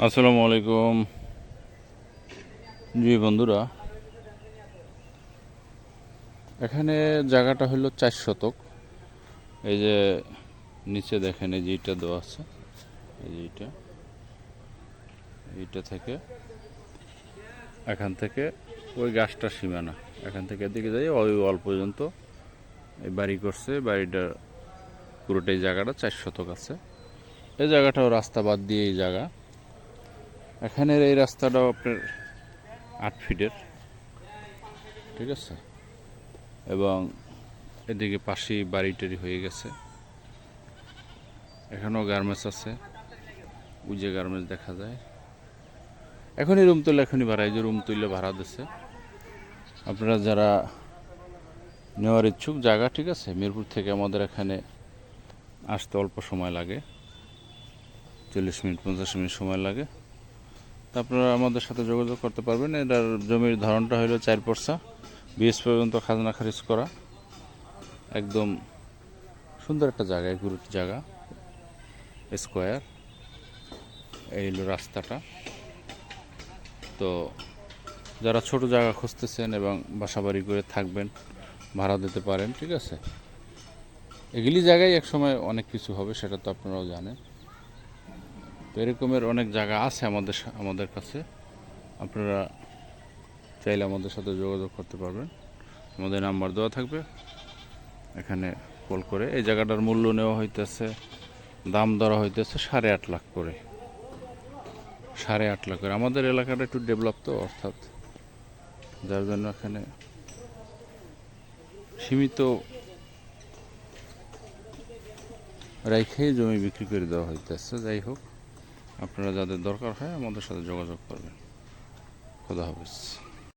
আসসালামু আলাইকুম। জি বন্ধুরা, এখানে জায়গাটা হলো 4 শতক। এই যে নিচে দেখেন, এই যে ইটা দেওয়া আছে, এই যে এইটা থেকে এখান থেকে ওই গাছটার সীমানা, এখান থেকে এদিকে যাই ওই ওয়াল পর্যন্ত এই বাড়ি করছে। বাড়িটা পুরোটাই জায়গাটা 4 শতক আছে। এই জায়গাটাও রাস্তা বাদ দিয়ে এই জায়গা। এখানের এই রাস্তাটাও আপনার 8 ফিটের, ঠিক আছে। এবং এদিকে পাশেই বাড়ি টাড়ি হয়ে গেছে। এখানেও গার্মেন্টস আছে, ওই যে গার্মেন্টস দেখা যায়। এখনই রুম তুললে এখনই ভাড়া, এই যে রুম তুললে ভাড়া দিচ্ছে। আপনারা যারা নেওয়ার ইচ্ছুক, জায়গা ঠিক আছে, মিরপুর থেকে আমাদের এখানে আসতে অল্প সময় লাগে, 40 মিনিট 50 মিনিট সময় লাগে। তা আপনারা আমাদের সাথে যোগাযোগ করতে পারবেন। এটার জমির ধরনটা হলো 4 পরসা, 20 পর্যন্ত খাজনা খারিজ করা। একদম সুন্দর একটা জায়গা, একুরেট জায়গা, স্কোয়ার। এই হলো রাস্তাটা। তো যারা ছোট জায়গা খুঁজতেছেন এবং বাসাবাড়ি করে থাকবেন, ভাড়া দিতে পারেন, ঠিক আছে। এগুলি জায়গায় একসময় অনেক কিছু হবে, সেটা তো আপনারাও জানেন। তো এরকমের অনেক জায়গা আছে আমাদের কাছে। আপনারা চাইলে আমাদের সাথে যোগাযোগ করতে পারবেন। আমাদের নাম্বার দেওয়া থাকবে, এখানে কল করে। এই জায়গাটার মূল্য নেওয়া হইতেছে, দাম ধরা হইতেছে 8.5 লাখ করে। 8.5 লাখ করে। আমাদের এলাকাটা একটু ডেভেলপ তো, অর্থাৎ যার জন্য এখানে সীমিত রাইখেই জমি বিক্রি করে দেওয়া হইতেছে। যাই হোক, আপনারা যাদের দরকার হয় আমাদের সাথে যোগাযোগ করবেন। খোদা হাফেজ।